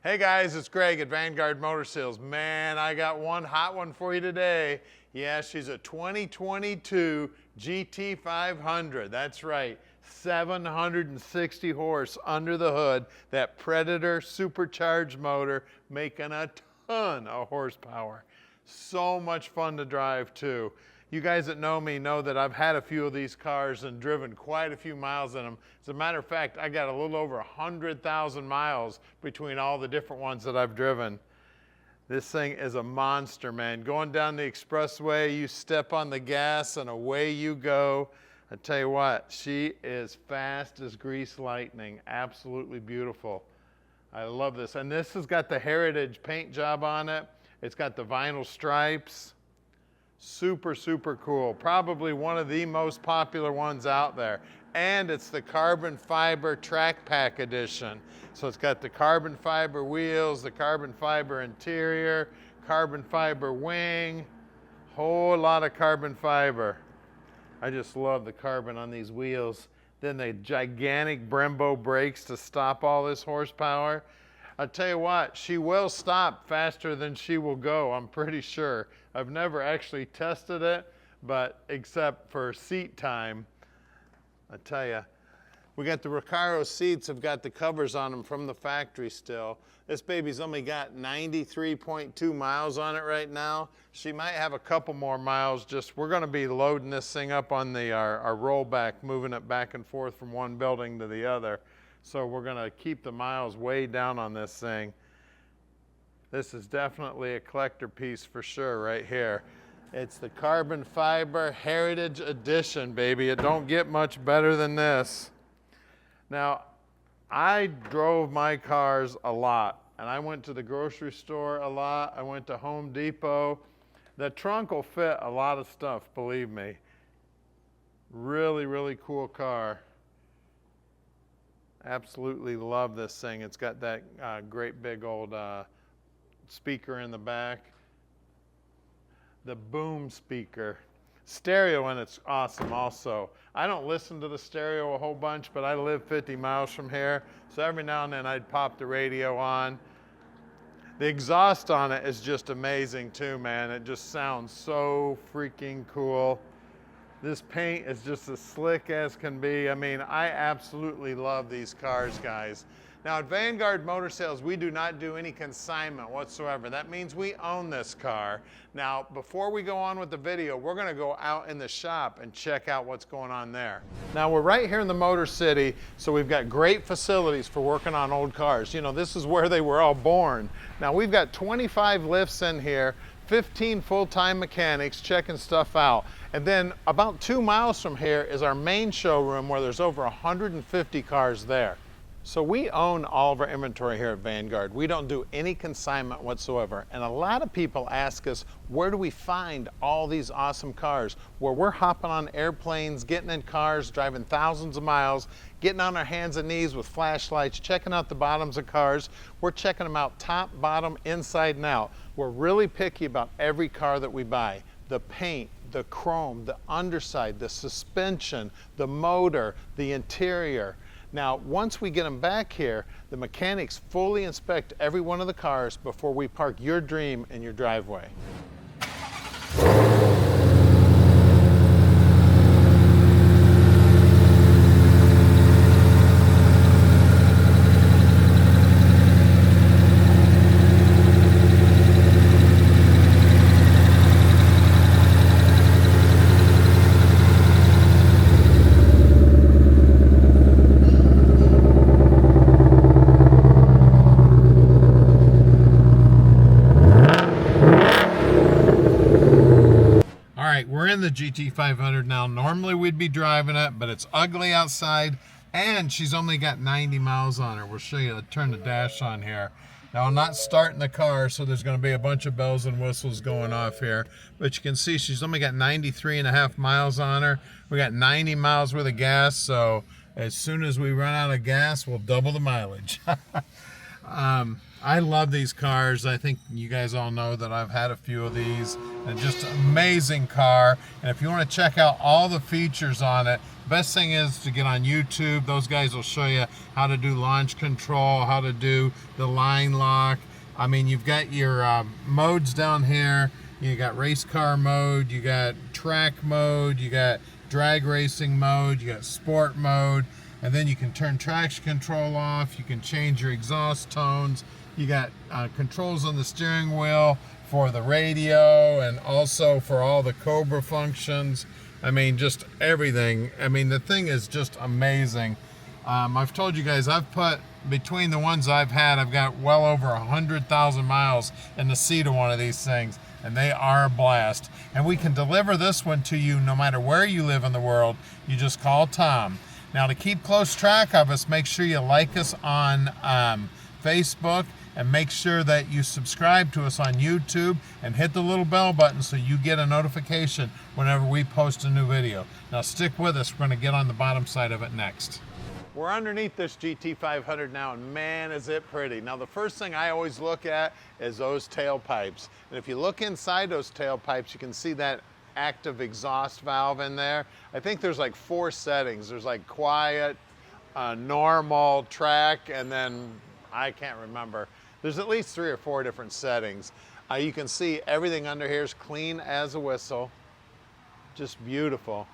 Hey guys, it's Greg at Vanguard Motor Sales. Man, I got one hot one for you today. Yeah, she's a 2022 GT500. That's right, 760 horse under the hood. That Predator supercharged motor making a ton of horsepower. So much fun to drive too. You guys that know me know that I've had a few of these cars and driven quite a few miles in them. As a matter of fact, I got a little over 100,000 miles between all the different ones that I've driven. This thing is a monster, man. Going down the expressway, you step on the gas and away you go. I tell you what, she is fast as grease lightning. Absolutely beautiful. I love this. And this has got the heritage paint job on it. It's got the vinyl stripes. Super, super cool. Probably one of the most popular ones out there. And it's the carbon fiber track pack edition. So it's got the carbon fiber wheels, the carbon fiber interior, carbon fiber wing, whole lot of carbon fiber. I just love the carbon on these wheels. Then the gigantic Brembo brakes to stop all this horsepower. I'll tell you what, she will stop faster than she will go, I'm pretty sure. I've never actually tested it, but except for seat time, I tell you. We got the Recaro seats, have got the covers on them from the factory still. This baby's only got 93.2 miles on it right now. She might have a couple more miles. We're gonna be loading this thing up on our rollback, moving it back and forth from one building to the other. So we're gonna keep the miles way down on this thing. This is definitely a collector piece for sure right here. It's the carbon fiber heritage edition, baby. It don't get much better than this. Now, I drove my cars a lot, and I went to the grocery store a lot. I went to Home Depot. The trunk will fit a lot of stuff, believe me. Really, really cool car. Absolutely love this thing. It's got that great big old speaker in the back. The boom speaker. Stereo in it's awesome also. I don't listen to the stereo a whole bunch, but I live 50 miles from here, so every now and then I'd pop the radio on. The exhaust on it is just amazing too, man. It just sounds so freaking cool. This paint is just as slick as can be. I mean, I absolutely love these cars, guys. Now at Vanguard Motor Sales, we do not do any consignment whatsoever. That means we own this car. Now, before we go on with the video, we're gonna go out in the shop and check out what's going on there. Now we're right here in the Motor City, so we've got great facilities for working on old cars. You know, this is where they were all born. Now we've got 25 lifts in here, 15 full-time mechanics checking stuff out. And then about 2 miles from here is our main showroom where there's over 150 cars there. So we own all of our inventory here at Vanguard. We don't do any consignment whatsoever. And a lot of people ask us, where do we find all these awesome cars? Where we're hopping on airplanes, getting in cars, driving thousands of miles, getting on our hands and knees with flashlights, checking out the bottoms of cars. We're checking them out top, bottom, inside and out. We're really picky about every car that we buy. The paint, the chrome, the underside, the suspension, the motor, the interior. Now, once we get them back here, the mechanics fully inspect every one of the cars before we park your dream in your driveway. We're in the GT500 now. Normally we'd be driving it, but it's ugly outside and she's only got 90 miles on her. We'll show you. I'll turn the dash on here. Now I'm not starting the car, so there's going to be a bunch of bells and whistles going off here. But you can see she's only got 93.5 miles on her. We got 90 miles worth of gas, so as soon as we run out of gas, we'll double the mileage. I love these cars. I think you guys all know that I've had a few of these. And just an amazing car. And if you want to check out all the features on it, best thing is to get on YouTube. Those guys will show you how to do launch control, how to do the line lock. I mean, you've got your modes down here. You got race car mode, you got track mode, you got drag racing mode, you got sport mode, and then you can turn traction control off. You can change your exhaust tones. You got controls on the steering wheel for the radio and also for all the Cobra functions. I mean, just everything. I mean, the thing is just amazing. I've told you guys, I've put, between the ones I've had, I've got well over 100,000 miles in the seat of one of these things, and they are a blast. And we can deliver this one to you no matter where you live in the world. You just call Tom. Now, to keep close track of us, make sure you like us on Facebook, and make sure that you subscribe to us on YouTube and hit the little bell button so you get a notification whenever we post a new video. Now stick with us, we're going to get on the bottom side of it next. We're underneath this GT500 now, and man, is it pretty. Now, the first thing I always look at is those tailpipes. And if you look inside those tailpipes, you can see that active exhaust valve in there. I think there's like 4 settings. There's like quiet, normal, track, and then I can't remember. There's at least 3 or 4 different settings. You can see everything under here is clean as a whistle. Just beautiful.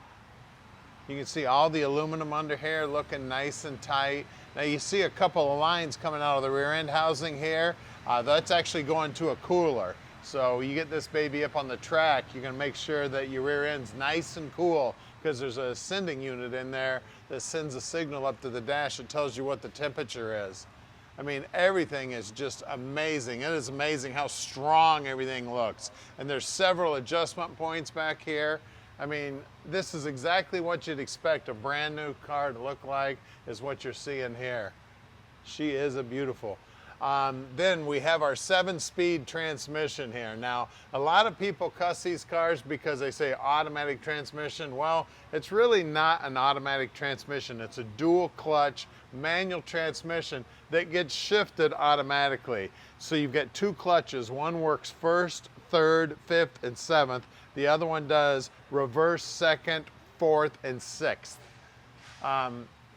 You can see all the aluminum under here looking nice and tight. Now you see a couple of lines coming out of the rear end housing here. That's actually going to a cooler. So you get this baby up on the track, you're gonna make sure that your rear end's nice and cool, because there's a sending unit in there that sends a signal up to the dash that tells you what the temperature is. I mean, everything is just amazing. It is amazing how strong everything looks. And there's several adjustment points back here. I mean, this is exactly what you'd expect a brand new car to look like, is what you're seeing here. She is a beautiful. Then we have our 7-speed transmission here. Now, a lot of people cuss these cars because they say automatic transmission. Well, it's really not an automatic transmission. It's a dual clutch manual transmission that gets shifted automatically. So you've got 2 clutches. One works 1st, 3rd, 5th, and 7th. The other one does reverse 2nd, 4th, and 6th.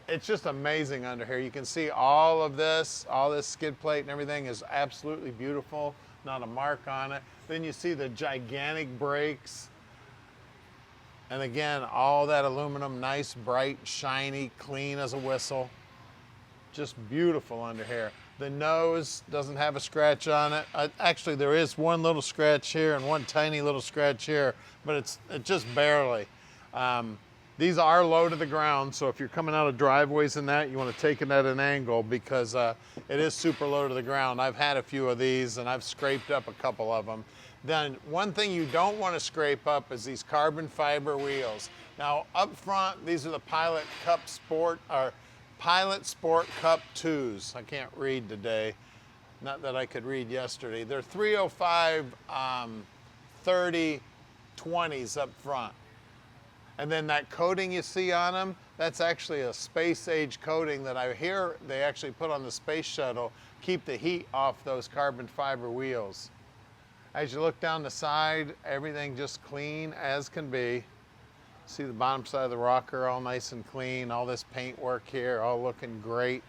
It's just amazing under here. You can see all this skid plate and everything is absolutely beautiful. Not a mark on it. Then you see the gigantic brakes. And again, all that aluminum, nice, bright, shiny, clean as a whistle. Just beautiful under here. The nose doesn't have a scratch on it. Actually, there is one little scratch here and one tiny little scratch here, but it's just barely. These are low to the ground, so if you're coming out of driveways and that, you want to take it at an angle, because it is super low to the ground. I've had a few of these and I've scraped up a couple of them. Then one thing you don't want to scrape up is these carbon fiber wheels. Now up front, these are the Pilot Sport Cup 2s. I can't read today, not that I could read yesterday. They're 305 30 20s up front. And then that coating you see on them, that's actually a space age coating that I hear they actually put on the space shuttle, keep the heat off those carbon fiber wheels. As you look down the side, everything just clean as can be. See the bottom side of the rocker all nice and clean, all this paint work here, all looking great.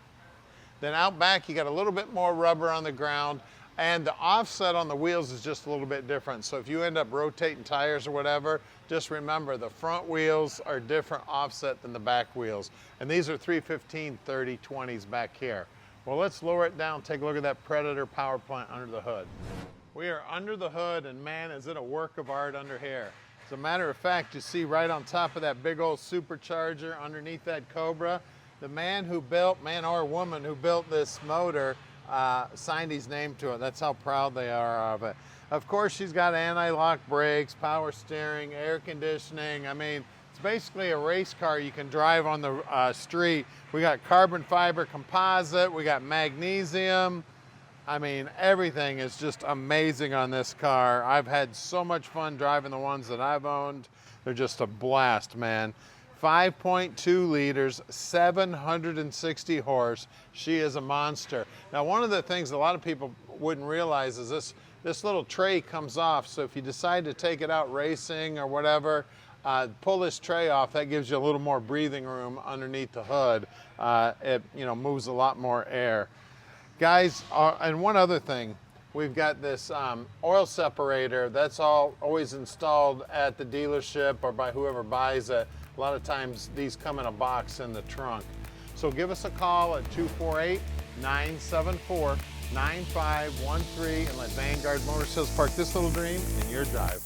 Then out back, you got a little bit more rubber on the ground, and the offset on the wheels is just a little bit different. So if you end up rotating tires or whatever, just remember the front wheels are different offset than the back wheels. And these are 315 30 20s back here. Well, let's lower it down, take a look at that Predator power plant under the hood. We are under the hood, and man, is it a work of art under here. As a matter of fact, you see right on top of that big old supercharger underneath that Cobra, the man or woman who built this motor signed his name to it. That's how proud they are of it. Of course, she's got anti-lock brakes, power steering, air conditioning. I mean, it's basically a race car you can drive on the street. We got carbon fiber composite, we got magnesium. I mean, everything is just amazing on this car. I've had so much fun driving the ones that I've owned. They're just a blast, man. 5.2 liters, 760 horse. She is a monster. Now, one of the things a lot of people wouldn't realize is this little tray comes off. So if you decide to take it out racing or whatever, pull this tray off. That gives you a little more breathing room underneath the hood. It moves a lot more air. Guys, and one other thing, we've got this oil separator. That's always installed at the dealership or by whoever buys it. A lot of times these come in a box in the trunk. So give us a call at 248-974-9513 and let Vanguard Motor Sales park this little dream in your drive.